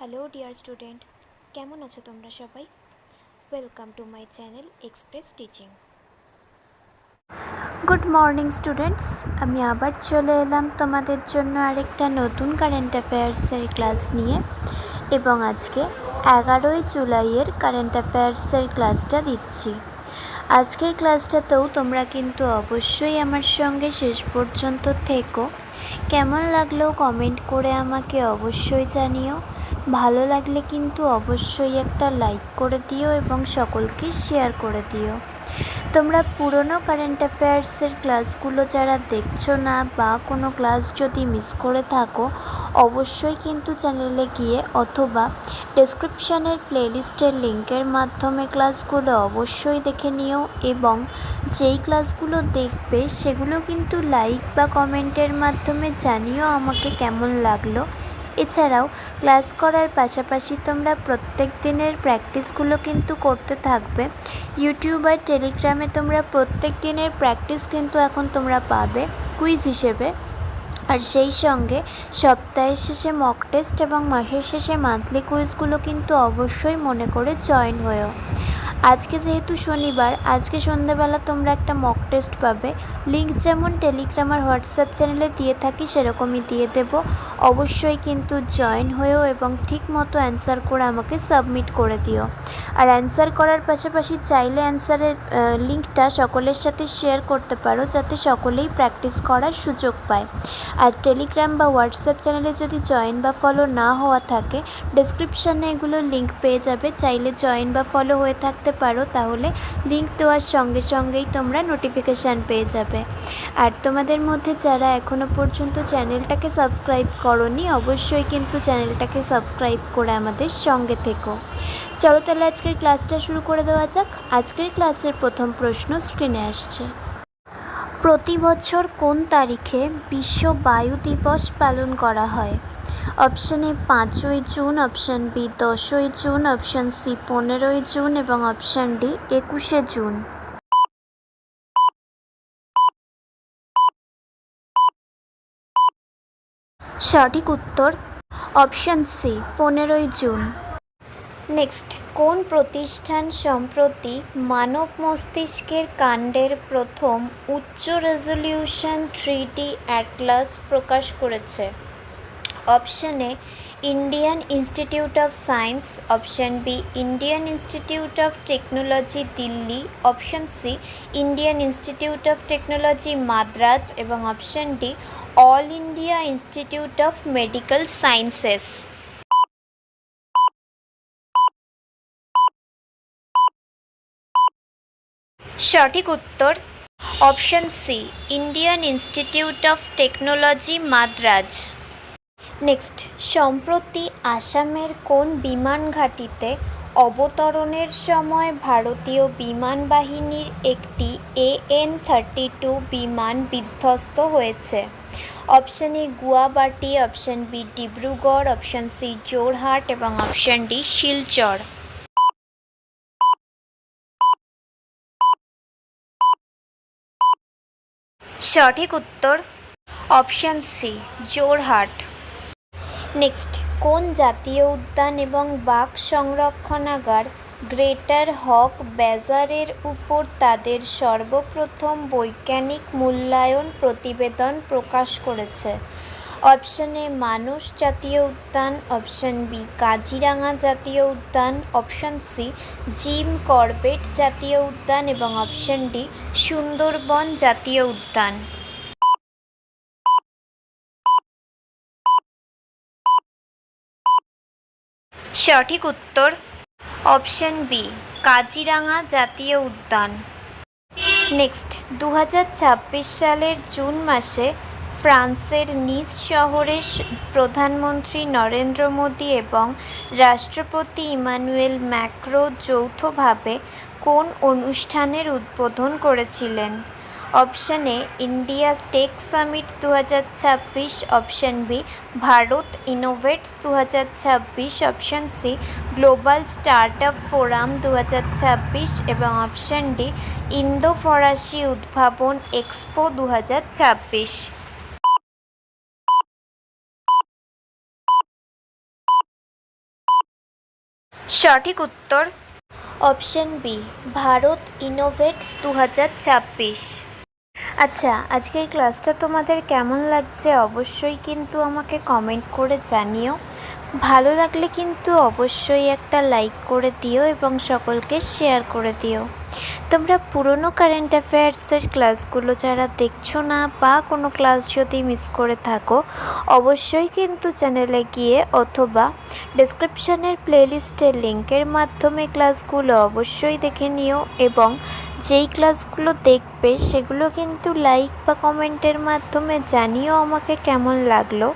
Hello dear student, কেমন আছো তোমরা সবাই? Welcome to my channel express teaching. Good morning students, আমি আবার চলে এলাম তোমাদের জন্য আরেকটা নতুন কারেন্ট অ্যাফেয়ার্সের ক্লাস নিয়ে। এবং আজকে 11ই জুলাইয়ের কারেন্ট অ্যাফেয়ার্সের ক্লাসটা দিচ্ছি। আজকের ক্লাসটাতেও তোমরা কিন্তু অবশ্যই আমার সঙ্গে শেষ পর্যন্ত থেকো। কেমন লাগলো কমেন্ট করে আমাকে অবশ্যই জানিও। ভালো লাগলে কিন্তু অবশ্যই একটা লাইক করে দিও এবং সকলকে শেয়ার করে দিও। তোমরা পুরনো কারেন্ট অ্যাফেয়ার্সের ক্লাসগুলো যারা দেখছো না বা কোনো ক্লাস যদি মিস করে থাকো, অবশ্যই কিন্তু চ্যানেলে গিয়ে অথবা ডেসক্রিপশানের প্লেলিস্টের লিঙ্কের মাধ্যমে ক্লাসগুলো অবশ্যই দেখে নিও। এবং যেই ক্লাসগুলো দেখবে সেগুলো কিন্তু লাইক বা কমেন্টের মাধ্যমে জানিও আমাকে কেমন লাগলো। এছাড়াও ক্লাস করার পাশাপাশি তোমরা প্রত্যেক দিনের প্র্যাকটিসগুলো কিন্তু করতে থাকবে। ইউটিউব আর টেলিগ্রামে তোমরা প্রত্যেক দিনের প্র্যাকটিস কিন্তু এখন তোমরা পাবে কুইজ হিসেবে। আর সেই সঙ্গে সপ্তাহের শেষে মক টেস্ট এবং মাসের শেষে মান্থলি কুইজগুলো কিন্তু অবশ্যই মনে করে জয়েন হয়েও। আজকে যেহেতু শনিবার, আজকে সন্ধ্যেবেলা তোমরা একটা মক টেস্ট পাবে। লিঙ্ক যেমন টেলিগ্রাম আর হোয়াটসঅ্যাপ চ্যানেলে দিয়ে থাকি সেরকমই দিয়ে দেব। অবশ্যই কিন্তু জয়েন হয়েও এবং ঠিক মতো অ্যান্সার করে আমাকে সাবমিট করে দিও। আর অ্যান্সার করার পাশাপাশি চাইলে অ্যান্সারের লিঙ্কটা সকলের সাথে শেয়ার করতে পারো, যাতে সকলেই প্র্যাকটিস করার সুযোগ পায়। আর টেলিগ্রাম বা হোয়াটসঅ্যাপ চ্যানেলে যদি জয়েন বা ফলো না হওয়া থাকে, ডেসক্রিপশানে এগুলোর লিঙ্ক পেয়ে যাবে। চাইলে জয়েন বা ফলো হয়ে থাকতে পারো, তাহলে লিঙ্ক দেওয়ার সঙ্গে সঙ্গেই তোমরা নোটিফিকেশান পেয়ে যাবে। আর তোমাদের মধ্যে যারা এখনও পর্যন্ত চ্যানেলটাকে সাবস্ক্রাইব করোনি, অবশ্যই কিন্তু চ্যানেলটাকে সাবস্ক্রাইব করে আমাদের সঙ্গে থেকো। চলো তাহলে আজকের ক্লাসটা শুরু করে দেওয়া যাক। আজকের ক্লাসের প্রথম প্রশ্ন স্ক্রিনে আসছে। প্রতি বছর কোন তারিখে বিশ্ব বায়ু দিবস পালন করা হয়? অপশান এ 5ই জুন, অপশান বি 10ই জুন, অপশান সি 15ই জুন এবং অপশান ডি 21শে জুন। সঠিক উত্তর অপশান সি 15ই জুন। নেক্সট, কোন প্রতিষ্ঠান সম্প্রতি মানব মস্তিষ্কের কাণ্ডের প্রথম উচ্চ রেজলিউশন 3D অ্যাটলাস প্রকাশ করেছে? Option A Indian Institute of Science, option B Indian Institute of Technology Delhi, option C Indian Institute of Technology Madras এবং option D All India Institute of Medical Sciences. সঠিক উত্তর option C Indian Institute of Technology Madras. Next, সম্প্রতি আসামের কোন বিমান ঘাঁটিতে অবতরণের সময় ভারতীয় বিমান বাহিনীর একটি AN-32 বিমান বিধ্বস্ত হয়েছে? Option A Guwahati, option B Dibrugarh, option C Jorhat এবং অপশান ডি শিলচর। সঠিক উত্তর অপশান সি জোরহাট। নেক্সট, কোন জাতীয় উদ্যান এবং বাঘ সংরক্ষণাগার গ্রেটার হক বাজারের উপর তাদের সর্বপ্রথম বৈজ্ঞানিক মূল্যায়ন প্রতিবেদন প্রকাশ করেছে? অপশান এ মানস জাতীয় উদ্যান, অপশান বি কাজিরাঙা জাতীয় উদ্যান, অপশান সি জিম করবেট জাতীয় উদ্যান এবং অপশান ডি সুন্দরবন জাতীয় উদ্যান। সঠিক উত্তর অপশান বি কাজিরাঙা জাতীয় উদ্যান। নেক্সট, 2026 সালের জুন মাসে ফ্রান্সের নিস শহরে প্রধানমন্ত্রী নরেন্দ্র মোদী এবং রাষ্ট্রপতি ইমানুয়েল ম্যাক্রো যৌথভাবে কোন অনুষ্ঠানের উদ্বোধন করেছিলেন? Option A India Tech Summit 2026, option B Bharat Innovates 2026, option C Global Startup Forum 2026 এবং অপশান ডি ইন্দো ফরাসি উদ্ভাবন এক্সপো 2026। সঠিক উত্তর অপশন বি, ভারত ইনোভেটস 2026। আচ্ছা, আজকের ক্লাসটা তোমাদের কেমন লাগছে অবশ্যই কিন্তু আমাকে কমেন্ট করে জানিও। ভালো লাগলে কিন্তু অবশ্যই একটা লাইক করে দিও এবং সকলকে শেয়ার করে দিও। তোমরা পুরনো কারেন্ট অ্যাফেয়ার্সের ক্লাসগুলো যারা দেখছো না বা কোনো ক্লাস যদি মিস করে থাকো, অবশ্যই কিন্তু চ্যানেলে গিয়ে অথবা ডেসক্রিপশানের প্লেলিস্টের লিঙ্কের মাধ্যমে ক্লাসগুলো অবশ্যই দেখে নিও এবং যেই ক্লাসগুলো দেখবে সেগুলো কিন্তু লাইক বা কমেন্টের মাধ্যমে জানিও আমাকে কেমন লাগলো।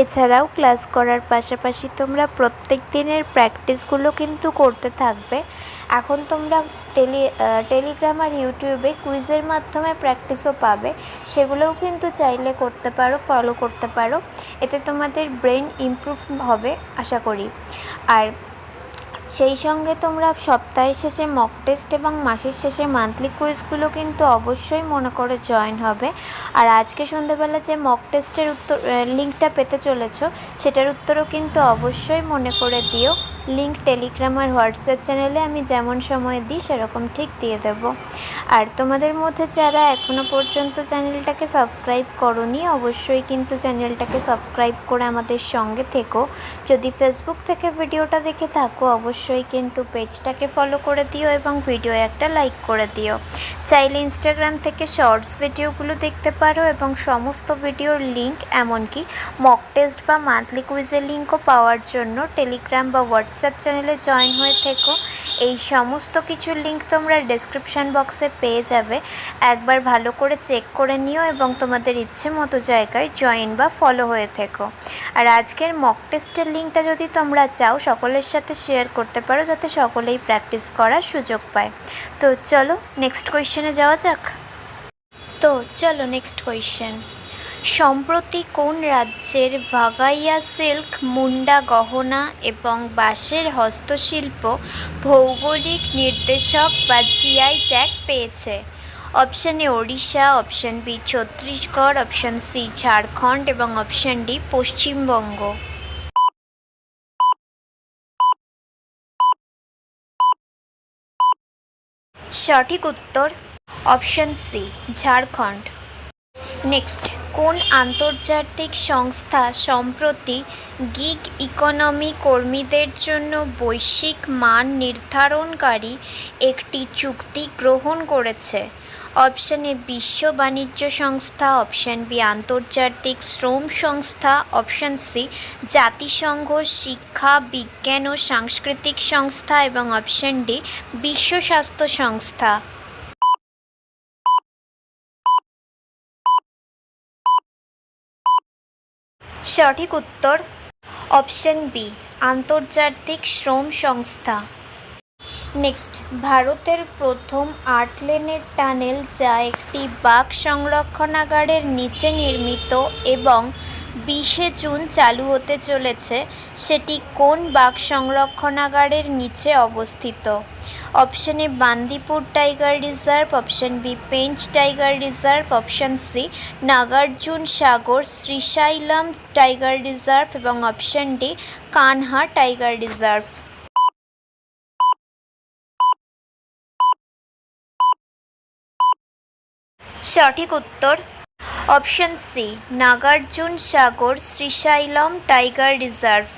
এছাড়াও ক্লাস করার পাশাপাশি তোমরা প্রত্যেক দিনের প্র্যাকটিসগুলো কিন্তু করতে থাকবে। এখন তোমরা টেলিগ্রাম আর ইউটিউবে কুইজের মাধ্যমে প্র্যাকটিসও পাবে, সেগুলোও কিন্তু চাইলে করতে পারো, ফলো করতে পারো। এতে তোমাদের ব্রেন ইমপ্রুভ হবে আশা করি। আর সেই সঙ্গে তোমরা সপ্তাহের শেষে মক টেস্ট এবং মাসের শেষে মান্থলি কুইজগুলো কিন্তু অবশ্যই মনে করে জয়েন হবে। আর আজকে সন্ধ্যেবেলা যে মক টেস্টের লিঙ্কটা পেতে চলেছো সেটার উত্তরও কিন্তু অবশ্যই মনে করে দিও। লিঙ্ক টেলিগ্রাম আর হোয়াটসঅ্যাপ চ্যানেলে আমি যেমন সময় দিই সেরকম ঠিক দিয়ে দেব। আর তোমাদের মধ্যে যারা এখনও পর্যন্ত চ্যানেলটাকে সাবস্ক্রাইব করোনি অবশ্যই কিন্তু চ্যানেলটাকে সাবস্ক্রাইব করে আমাদের সঙ্গে থেকো। যদি ফেসবুক থেকে ভিডিওটা দেখে থাকো অবশ্যই কিন্তু পেজটাকে ফলো করে দিও এবং ভিডিও একটা লাইক করে দিও। চাইলে ইনস্টাগ্রাম থেকে শর্টস ভিডিওগুলো দেখতে পারো এবং সমস্ত ভিডিওর লিঙ্ক এমনকি মক টেস্ট বা মান্থলি কুইজের লিঙ্কও পাওয়ার জন্য টেলিগ্রাম বা হোয়াটসঅ্যাপ চ্যানেলে জয়েন হয়ে থেকো। এই সমস্ত কিছুর লিঙ্ক তোমরা ডেসক্রিপশান বক্সে পেয়ে যাবে। একবার ভালো করে চেক করে নিও এবং তোমাদের ইচ্ছে মতো জায়গায় জয়েন বা ফলো হয়ে থেকো। আর আজকের মক টেস্টের লিঙ্কটা যদি তোমরা চাও সকলের সাথে শেয়ার করতে পারো যাতে সকলেই প্র্যাকটিস করার সুযোগ পায়। তো চলো নেক্সট কোয়েশ্চেনে যাওয়া যাক। নেক্সট কোয়েশ্চেন, সম্প্রতি কোন রাজ্যের ভাগাইয়া সিল্ক, মুন্ডা গহনা এবং বাঁশের হস্তশিল্প ভৌগোলিক নির্দেশক বা জিআই ট্যাগ পেয়েছে? Option A Odisha, option B Chhattisgarh, option C Jharkhand এবং অপশান ডি পশ্চিমবঙ্গ। সঠিক উত্তর অপশান সি ঝাড়খণ্ড। নেক্সট, কোন আন্তর্জাতিক সংস্থা সম্প্রতি গিগ ইকোনমি কর্মীদের জন্য বৈশ্বিক মান নির্ধারণকারী একটি চুক্তি গ্রহণ করেছে? অপশান এ বিশ্ব বাণিজ্য সংস্থা, অপশান বি আন্তর্জাতিক শ্রম সংস্থা, অপশান সি জাতিসংঘ শিক্ষা বিজ্ঞান ও সাংস্কৃতিক সংস্থা এবং অপশান ডি বিশ্ব স্বাস্থ্য সংস্থা। সঠিক উত্তর অপশান বি আন্তর্জাতিক শ্রম সংস্থা। নেক্সট, ভারতের প্রথম 8 লেনের টানেল যা একটি বাঘ সংরক্ষণাগারের নিচে নির্মিত এবং 20শে জুন চালু হতে চলেছে, সেটি কোন বাঘ সংরক্ষণাগারের নিচে অবস্থিত? Option A Bandipur tiger reserve, option B Pench tiger reserve, option C Nagarjun Sagar Srisailam tiger reserve এবং option D Kanha tiger reserve. সঠিক উত্তর option C Nagarjun Sagar Srisailam tiger reserve.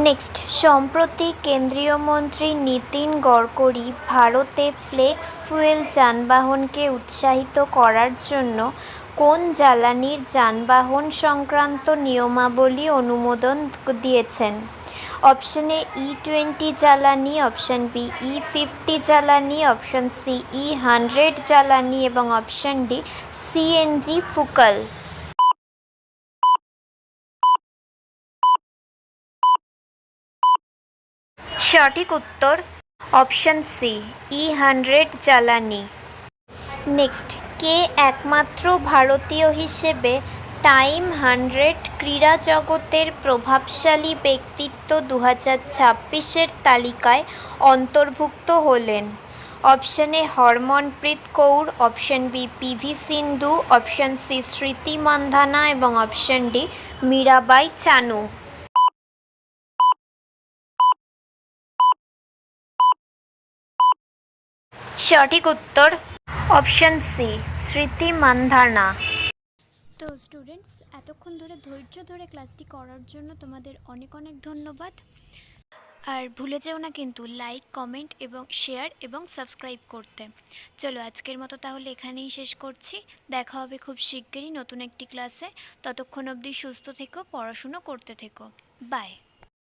Next, সম্প্রতি কেন্দ্রীয় মন্ত্রী নীতিন গডকরি ভারতে ফ্লেক্স ফুয়েল যানবাহনকে উৎসাহিত করার জন্য কোন জ্বালানির যানবাহন সংক্রান্ত নিয়মাবলী অনুমোদন দিয়েছেন? অপশান এ E20 জ্বালানি, অপশান বি E50 জ্বালানি, অপশান সি E100 জ্বালানি এবং অপশান ডি সিএনজি ফুয়েল। সঠিক উত্তর অপশান সি E100 জ্বালানি। নেক্সট, কে একমাত্র ভারতীয় হিসেবে টাইম 100 ক্রীড়া জগতের প্রভাবশালী ব্যক্তিত্ব 2026-এর তালিকায় অন্তর্ভুক্ত হলেন? Option A Harmanpreet Kaur, option B PV Sindhu, option C Smriti Mandhana এবং অপশান ডি মীরাবাই চানু। সঠিক উত্তর অপশন সি, স্মৃতি মান্ধানা। তো স্টুডেন্টস, এতক্ষণ ধরে ধৈর্য ধরে ক্লাসটি করার জন্য তোমাদের অনেক অনেক ধন্যবাদ। আর ভুলে যেও না কিন্তু লাইক, কমেন্ট এবং শেয়ার এবং সাবস্ক্রাইব করতে। চলো আজকের মতো তাহলে এখানেই শেষ করছি। দেখা হবে খুব শিগগিরই নতুন একটি ক্লাসে। ততক্ষণ অবধি সুস্থ থেকো, পড়াশুনো করতে থেকো। বাই।